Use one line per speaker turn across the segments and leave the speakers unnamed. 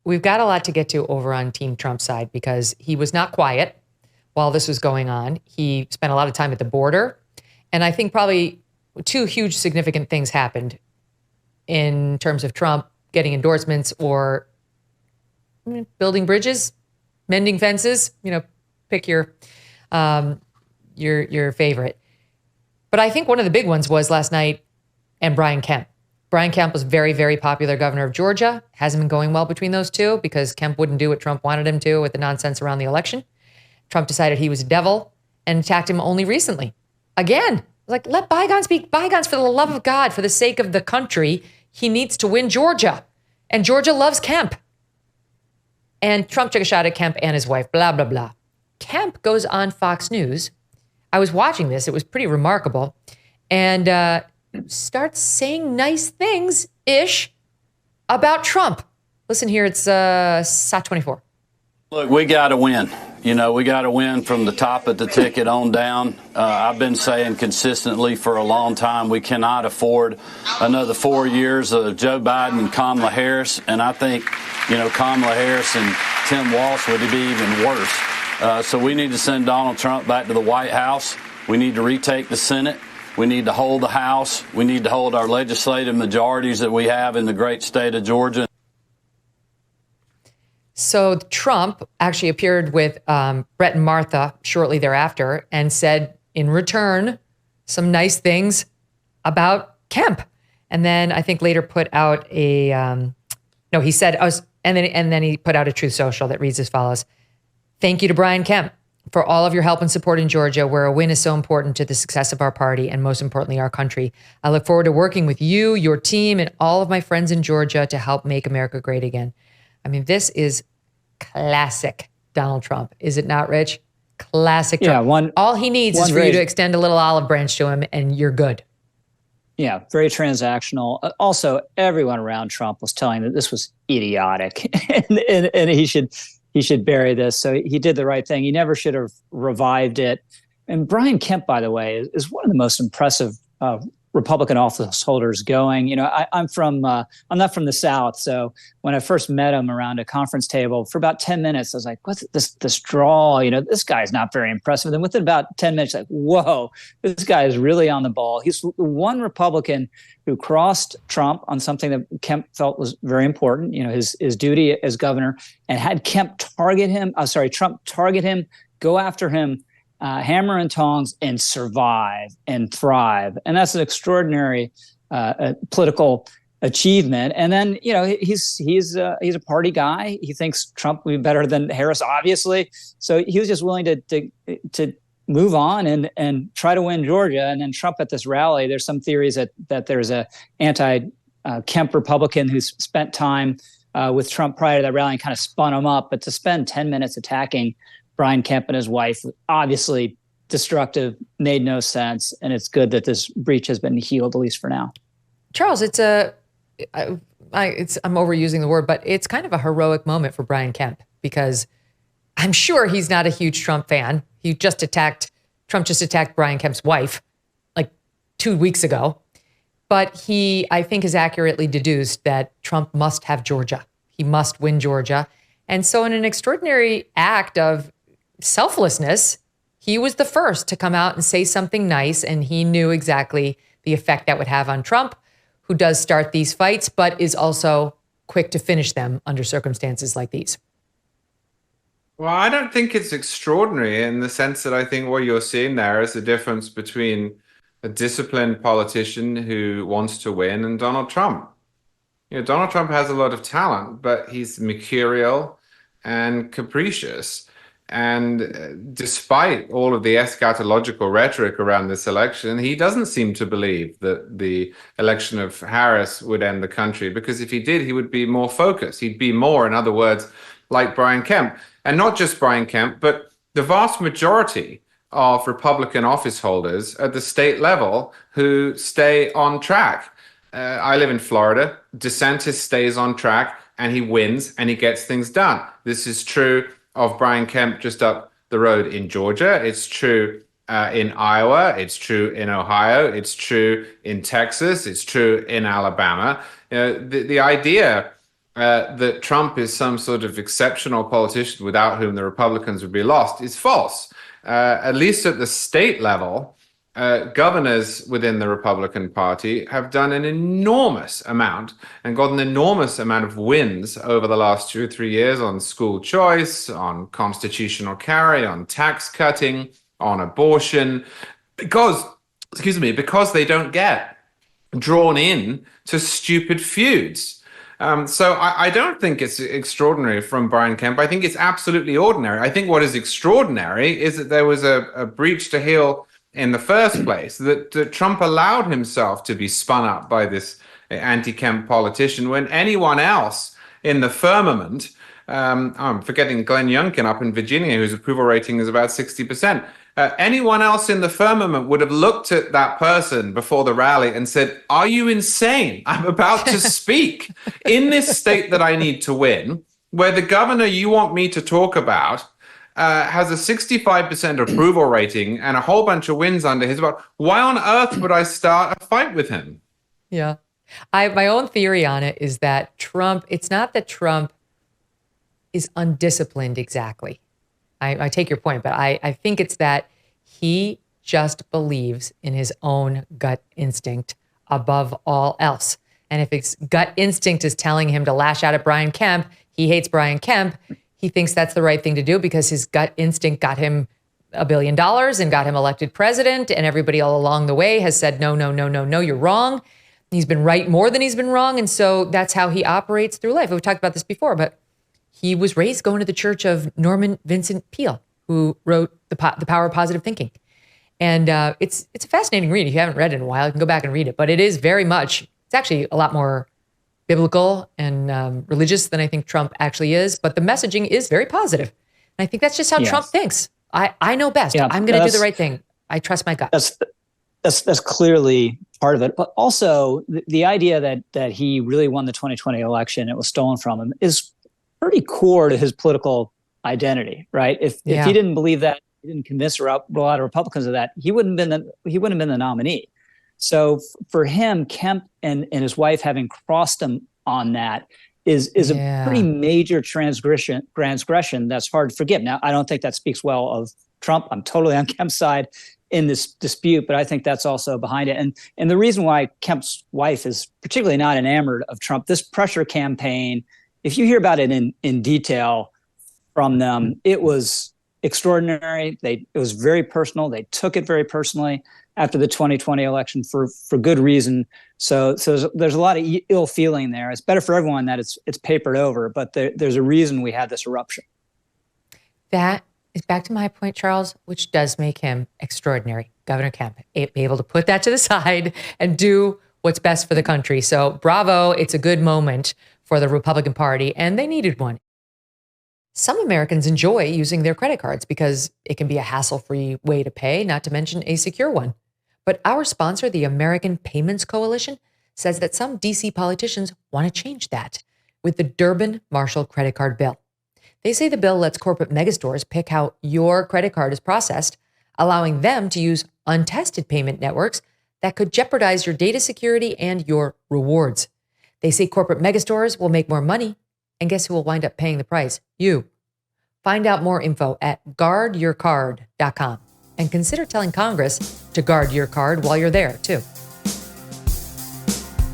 we've got a lot to get to over on Team Trump's side because he was not quiet while this was going on. He spent a lot of time at the border. And I think probably two huge significant things happened in terms of Trump getting endorsements or building bridges, mending fences, pick your favorite. But I think one of the big ones was last night and Brian Kemp. Brian Kemp was very, very popular governor of Georgia. Hasn't been going well between those two because Kemp wouldn't do what Trump wanted him to with the nonsense around the election. Trump decided he was a devil and attacked him only recently. Again, like, let bygones be bygones. For the love of God, for the sake of the country, he needs to win Georgia. And Georgia loves Kemp. And Trump took a shot at Kemp and his wife, blah, blah, blah. Kemp goes on Fox News. I was watching this. It was pretty remarkable. And starts saying nice things-ish about Trump. Listen here. It's SOT 24.
Look, we got to win. We got to win from the top of the ticket on down. I've been saying consistently for a long time, we cannot afford another 4 years of Joe Biden and Kamala Harris. And I think, Kamala Harris and Tim Walsh would be even worse. So we need to send Donald Trump back to the White House. We need to retake the Senate. We need to hold the House. We need to hold our legislative majorities that we have in the great state of Georgia.
So Trump actually appeared with Brett and Martha shortly thereafter and said in return some nice things about Kemp. And then I think later put out and then he put out a Truth Social that reads as follows. Thank you to Brian Kemp for all of your help and support in Georgia, where a win is so important to the success of our party and most importantly, our country. I look forward to working with you, your team, and all of my friends in Georgia to help make America great again. I mean, this is classic Donald Trump. Is it not, Rich? Classic Trump.
Yeah,
all he needs is for you to extend a little olive branch to him and you're good.
Yeah, very transactional. Also, everyone around Trump was telling that this was idiotic and he should bury this. So he did the right thing. He never should have revived it. And Brian Kemp, by the way, is one of the most impressive Republican office holders going. I'm not from the South. So when I first met him around a conference table for about 10 minutes, I was like, what's this drawl? This guy's not very impressive. And then within about 10 minutes, like, whoa, this guy is really on the ball. He's the one Republican who crossed Trump on something that Kemp felt was very important, his duty as governor, and had Trump target him, go after him, hammer and tongs, and survive and thrive. And that's an extraordinary political achievement. And then, he's a party guy. He thinks Trump will be better than Harris, obviously. So he was just willing to move on and try to win Georgia. And then Trump at this rally, there's some theories that there's a anti-Kemp Republican who's spent time with Trump prior to that rally and kind of spun him up. But to spend 10 minutes attacking Brian Kemp and his wife, obviously destructive, made no sense. And it's good that this breach has been healed, at least for now.
Charles, I'm overusing the word, but it's kind of a heroic moment for Brian Kemp because I'm sure he's not a huge Trump fan. Trump just attacked Brian Kemp's wife like 2 weeks ago. But he, I think, has accurately deduced that Trump must have Georgia. He must win Georgia. And so in an extraordinary act of selflessness, he was the first to come out and say something nice, and he knew exactly the effect that would have on Trump, who does start these fights, but is also quick to finish them under circumstances like these.
Well, I don't think it's extraordinary in the sense that I think what you're seeing there is the difference between a disciplined politician who wants to win and Donald Trump. Donald Trump has a lot of talent, but he's mercurial and capricious. And despite all of the eschatological rhetoric around this election, he doesn't seem to believe that the election of Harris would end the country, because if he did, he would be more focused. He'd be more, in other words, like Brian Kemp. And not just Brian Kemp, but the vast majority of Republican office holders at the state level who stay on track. I live in Florida. DeSantis stays on track and he wins and he gets things done. This is true of Brian Kemp just up the road in Georgia. It's true in Iowa. It's true in Ohio. It's true in Texas. It's true in Alabama. The idea that Trump is some sort of exceptional politician without whom the Republicans would be lost is false. At least at the state level, governors within the Republican Party have done an enormous amount and got an enormous amount of wins over the last 2 or 3 years on school choice, on constitutional carry, on tax cutting, on abortion, because they don't get drawn in to stupid feuds. So I don't think it's extraordinary from Brian Kemp. I think it's absolutely ordinary. I think what is extraordinary is that there was a breach to heal in the first place, that Trump allowed himself to be spun up by this anti-Kemp politician when anyone else in the firmament, I'm forgetting Glenn Youngkin up in Virginia, whose approval rating is about 60%. Anyone else in the firmament would have looked at that person before the rally and said, "Are you insane? I'm about to speak in this state that I need to win, where the governor you want me to talk about has a 65% approval rating and a whole bunch of wins under his belt. Why on earth would I start a fight with him?"
Yeah. My own theory on it is that it's not that Trump is undisciplined exactly. I take your point, but I think it's that he just believes in his own gut instinct above all else. And if his gut instinct is telling him to lash out at Brian Kemp, he hates Brian Kemp, he thinks that's the right thing to do because his gut instinct got him $1 billion and got him elected president. And everybody all along the way has said, no, you're wrong. He's been right more than he's been wrong. And so that's how he operates through life. We've talked about this before, but he was raised going to the church of Norman Vincent Peale, who wrote The Power of Positive Thinking. And it's a fascinating read. If you haven't read it in a while, you can go back and read it. But it is very much, it's actually a lot more biblical and religious than I think Trump actually is. But the messaging is very positive. And I think that's just how Trump thinks. I know best. Yeah, I'm going to do the right thing. I trust my gut.
That's clearly part of it. But also the idea that he really won the 2020 election, it was stolen from him, is pretty core to his political identity, right? If he didn't believe that, he didn't convince a lot of Republicans of that, he wouldn't have been the nominee. So for him, Kemp and his wife having crossed him on that is a pretty major transgression that's hard to forgive. Now, I don't think that speaks well of Trump. I'm totally on Kemp's side in this dispute, but I think that's also behind it. And the reason why Kemp's wife is particularly not enamored of Trump, this pressure campaign, if you hear about it in detail from them, it was extraordinary. It was very personal. They took it very personally after the 2020 election for good reason. So there's a lot of ill feeling there. It's better for everyone that it's papered over, but there's a reason we had this eruption.
That is back to my point, Charles, which does make him extraordinary, Governor Kemp, be able to put that to the side and do what's best for the country. So bravo, it's a good moment for the Republican Party, and they needed one. Some Americans enjoy using their credit cards because it can be a hassle-free way to pay, not to mention a secure one. But our sponsor, the American Payments Coalition, says that some DC politicians want to change that with the Durbin-Marshall credit card bill. They say the bill lets corporate megastores pick how your credit card is processed, allowing them to use untested payment networks that could jeopardize your data security and your rewards. They say corporate megastores will make more money, and guess who will wind up paying the price? You. Find out more info at guardyourcard.com and consider telling Congress to guard your card while you're there, too.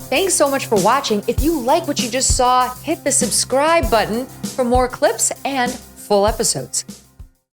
Thanks so much for watching. If you like what you just saw, hit the subscribe button for more clips and full episodes.